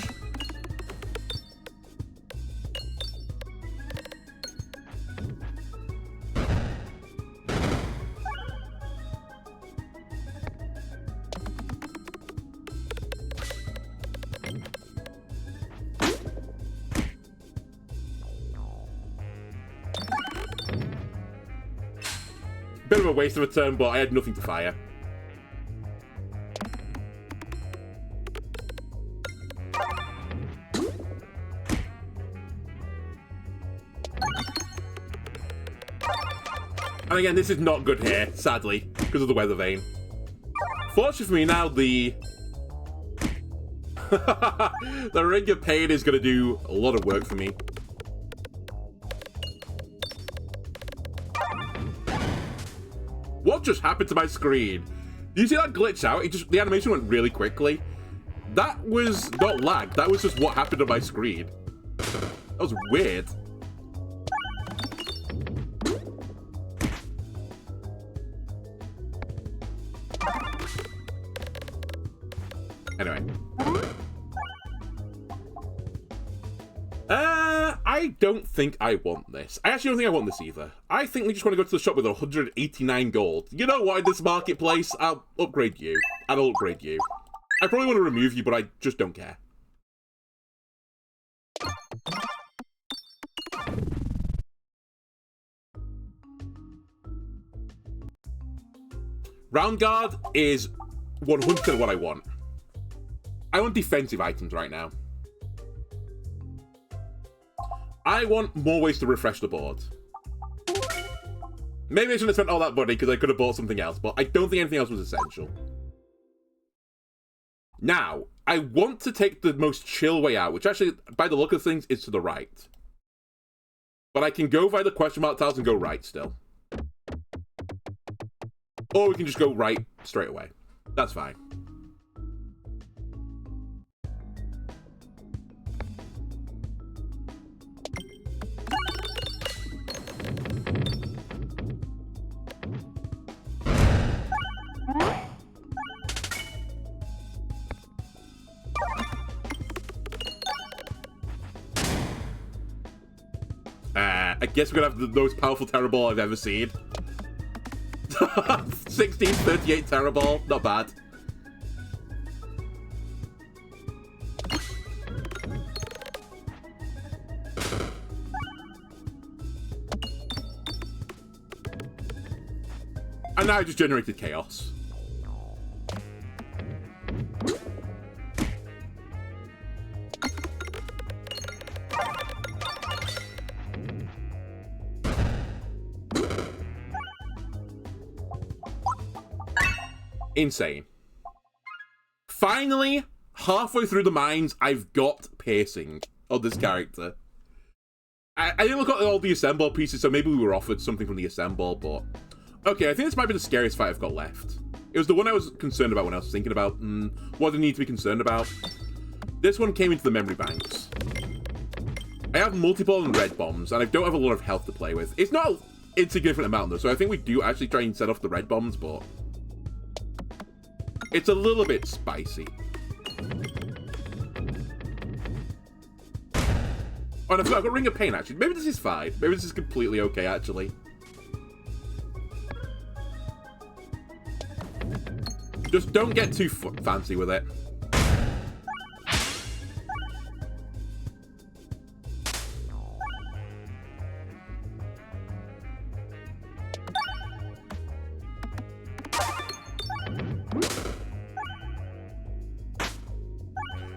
Bit of a waste of a turn, but I had nothing to fire. And again, this is not good here, sadly, because of the Weather Vane. Fortunately for me now, the Ring of Pain is going to do a lot of work for me. What just happened to my screen? Do you see that glitch out? The animation went really quickly. That was not lag. That was just what happened to my screen. That was weird. Anyway. I don't think I want this. I actually don't think I want this either. I think we just want to go to the shop with 189 gold. You know what, in this marketplace, I'll upgrade you. I'll upgrade you. I probably want to remove you, but I just don't care. Round Guard is 100% what I want. I want defensive items right now. I want more ways to refresh the board. Maybe I shouldn't have spent all that money because I could have bought something else, but I don't think anything else was essential. Now, I want to take the most chill way out, which actually, by the look of things, is to the right. But I can go via the question mark tiles and go right still. Or we can just go right straight away. That's fine. I guess we're gonna have the most powerful Terror Ball I've ever seen. 1638 Terror Ball, not bad. And now I just generated chaos. Insane. Finally, halfway through the mines, I've got piercing on this character. I didn't look at all the assemble pieces, so maybe we were offered something from the assemble, but... Okay, I think this might be the scariest fight I've got left. It was the one I was concerned about when I was thinking about, what do I need to be concerned about? This one came into the memory banks. I have multiple and red bombs, and I don't have a lot of health to play with. It's not an insignificant amount, though, so I think we do actually try and set off the red bombs, but... It's a little bit spicy. Oh, and I forgot, I've got Ring of Pain, actually. Maybe this is fine. Maybe this is completely okay, actually. Just don't get too fancy with it.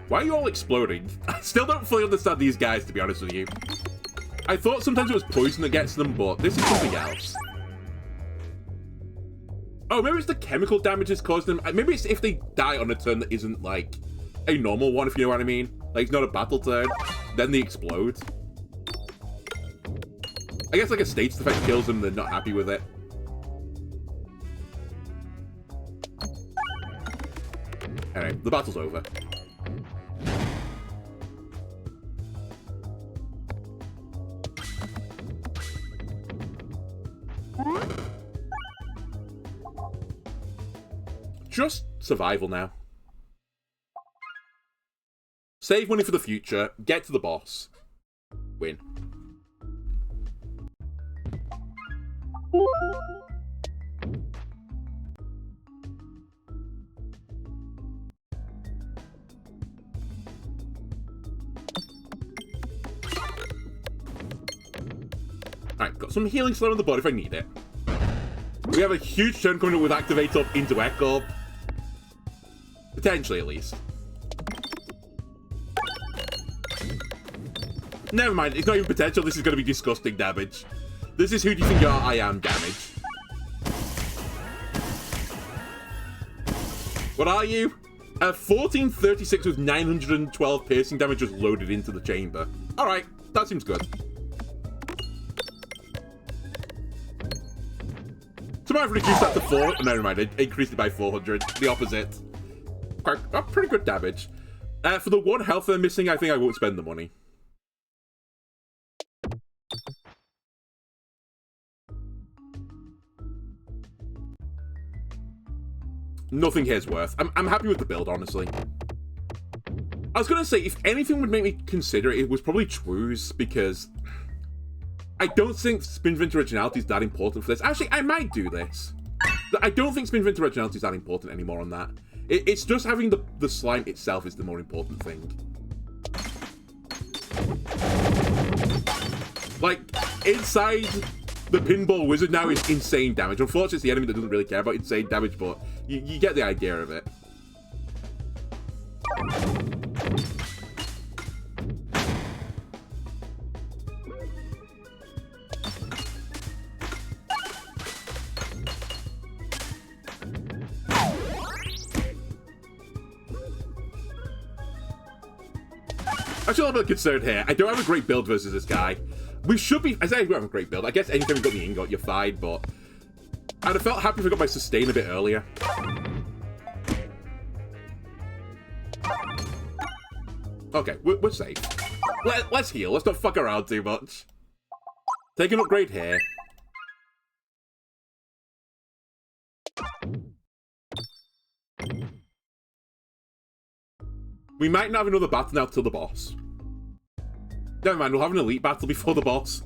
Why are you all exploding? I still don't fully understand these guys, to be honest with you. I thought sometimes it was poison that gets them, but this is something else. Oh, maybe it's the chemical damage that's causing them. Maybe it's if they die on a turn that isn't, like, a normal one, if you know what I mean. Like, it's not a battle turn. Then they explode. I guess, like, a status effect kills them, they're not happy with it. Anyway, the battle's over. Just survival now. Save money for the future, get to the boss, win. Alright, got some healing slot on the board if I need it. We have a huge turn coming up with Activate Up into Echo. Potentially, at least. Never mind, it's not even potential, this is going to be disgusting damage. This is who do you think you are, I am damage. What are you? 1436 with 912 piercing damage just loaded into the chamber. Alright, that seems good. So I've reduced that to 4. Oh, no, never mind, I increased it by 400. The opposite. Pretty good damage. For the 1 health they're missing, I think I won't spend the money. Nothing here's worth. I'm happy with the build, honestly. I was gonna say, if anything would make me consider it, it was probably True's, because I don't think Spin Vinter Originality is that important for this. Actually, I might do this. I don't think Spin Vinter Originality is that important anymore on that. It's just having the slime itself is the more important thing. Like, inside the Pinball Wizard now is insane damage. Unfortunately, it's the enemy that doesn't really care about insane damage, but you get the idea of it. Actually, a little bit concerned here. I don't have a great build versus this guy. We should be... I say I don't have a great build. I guess anytime you've got the ingot, you're fine, but I'd have felt happy if I got my sustain a bit earlier. Okay, we're safe. Let's heal. Let's not fuck around too much. Take an upgrade here. We might not have another battle now till the boss. Never mind, we'll have an elite battle before the boss.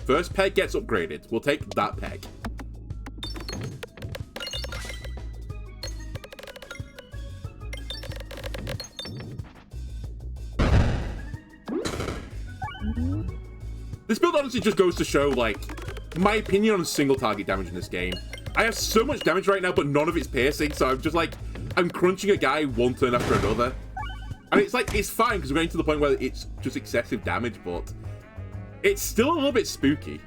First peg gets upgraded. We'll take that peg. This build honestly just goes to show, like, my opinion on single target damage in this game. I have so much damage right now, but none of it's piercing, so I'm just like, I'm crunching a guy one turn after another. And it's like, it's fine, because we're getting to the point where it's just excessive damage, but it's still a little bit spooky.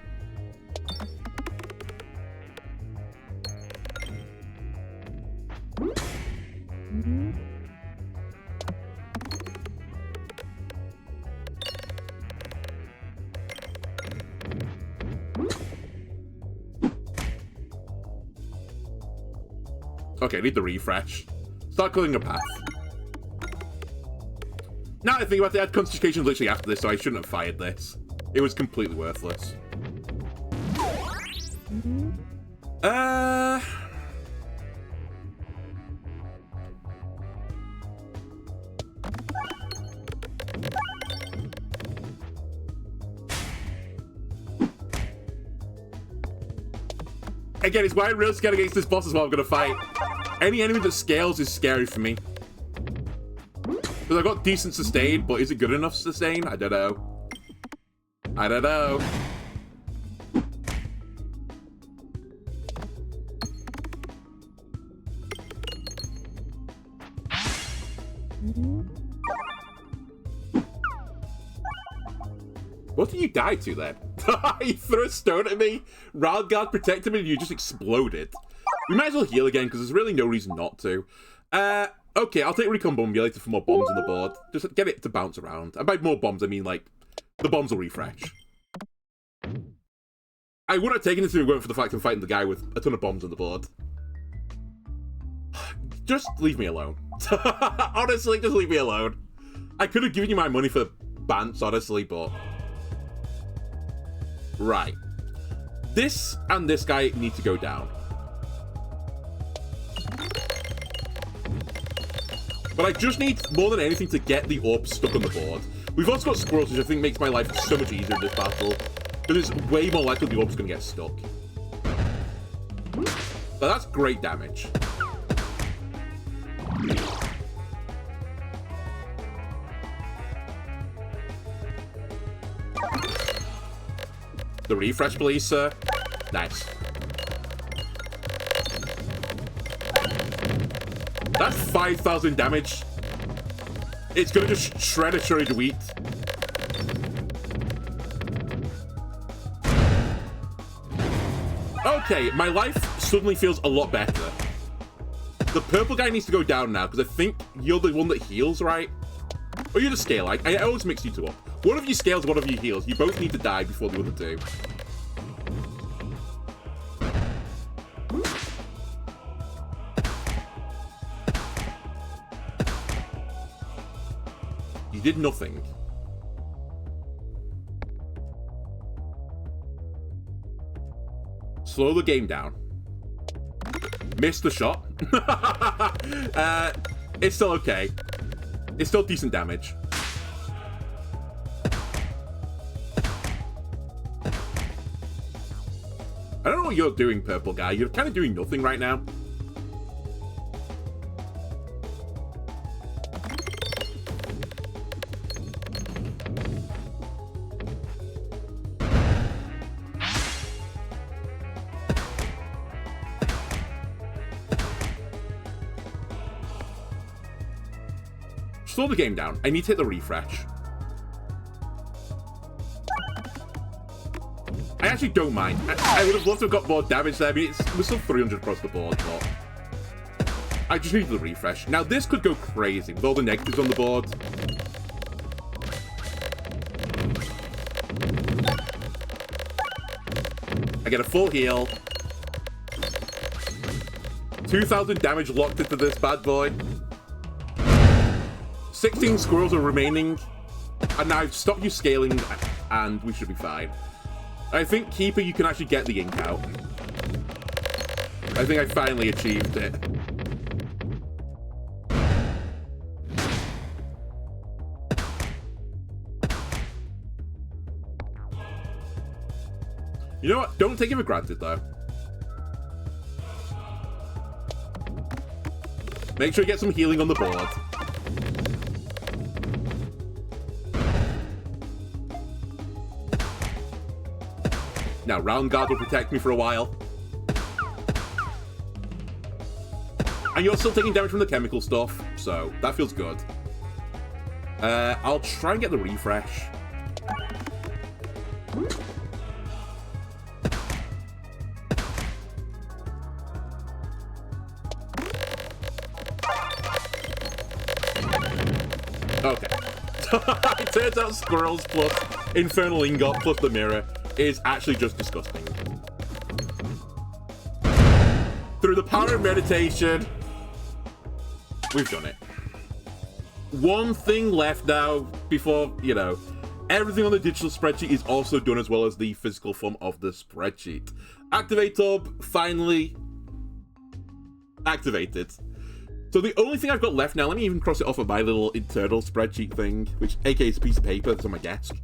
Okay, I need the refresh. Start clearing a path. Now I think about it, I had concentration literally after this, so I shouldn't have fired this. It was completely worthless. Again, it's why I'm real scared against this boss as well. I'm gonna fight. Any enemy that scales is scary for me. Because I've got decent sustain, but is it good enough sustain? I don't know. I don't know. die to then? He threw a stone at me, Round Guard protected me, and you just exploded. We might as well heal again, because there's really no reason not to. Okay, I'll take Recombobulator for more bombs on the board. Just get it to bounce around. And by more bombs, I mean, like, the bombs will refresh. I wouldn't have taken it if we weren't for the fact I'm fighting the guy with a ton of bombs on the board. Just leave me alone. Honestly, just leave me alone. I could have given you my money for Bants, honestly, but... Right. This and this guy need to go down. But I just need, more than anything, to get the orbs stuck on the board. We've also got squirrels, which I think makes my life so much easier in this battle. Because it's way more likely the orb's going to get stuck. But that's great damage. The refresh, please, sir. Nice. That's 5,000 damage. It's gonna just shred a cherry to wheat. Okay, my life suddenly feels a lot better. The purple guy needs to go down now, because I think you're the one that heals, right? Or you're the scale. I always mix you two up. One of you scales, one of you heals. You both need to die before the other two. You did nothing. Slow the game down. Missed the shot. It's still okay. It's still decent damage. I don't know what you're doing, purple guy. You're kind of doing nothing right now. Slow the game down. I need to hit the refresh. I actually don't mind. I would have loved to have got more damage there. I mean, we're still 300 across the board, but I just need the refresh. Now, this could go crazy with all the negatives on the board. I get a full heal. 2,000 damage locked into this bad boy. 16 squirrels are remaining. And now I've stopped you scaling, and we should be fine. I think Keeper, you can actually get the ink out. I think I finally achieved it. You know what? Don't take it for granted, though. Make sure you get some healing on the board. Now, Round Guard will protect me for a while. And you're still taking damage from the chemical stuff, so that feels good. I'll try and get the refresh. Okay. It turns out squirrels plus Infernal Ingot plus the mirror is actually just disgusting. Through the power of meditation, we've done it. One thing left now before, you know, everything on the digital spreadsheet is also done as well as the physical form of the spreadsheet. Activate Hub, finally activated. So the only thing I've got left now, let me even cross it off of my little internal spreadsheet thing, which aka is a piece of paper that's on my desk.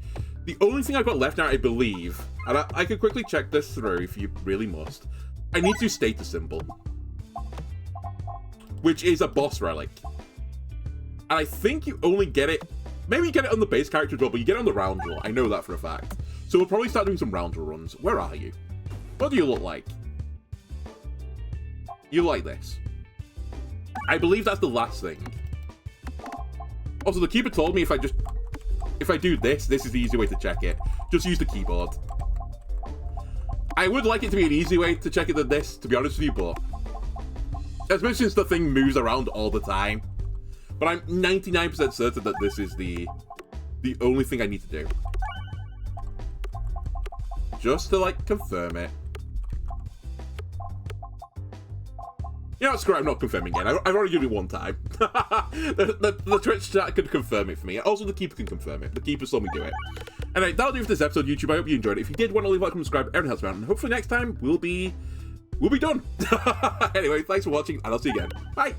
The only thing I've got left now, I believe, and I could quickly check this through if you really must, I need to status symbol, which is a boss relic. And I think you only get it, maybe you get it on the base character as well, but you get it on the Roundel. I know that for a fact. So we'll probably start doing some Roundel runs. Where are you? What do you look like? You like this. I believe that's the last thing. Also, the Keeper told me if I do this, this is the easy way to check it. Just use the keyboard. I would like it to be an easy way to check it than this, to be honest with you, but especially since the thing moves around all the time. But I'm 99% certain that this is the only thing I need to do. Just to, like, confirm it. You know what, screw it, I'm not confirming again. I've already done it one time. the Twitch chat can confirm it for me. Also, the Keeper can confirm it. The Keeper saw me do it. Anyway, that'll do for this episode, YouTube. I hope you enjoyed it. If you did, want to leave a like, comment, subscribe, everything else around. And hopefully next time, we'll be done. Anyway, thanks for watching, and I'll see you again. Bye!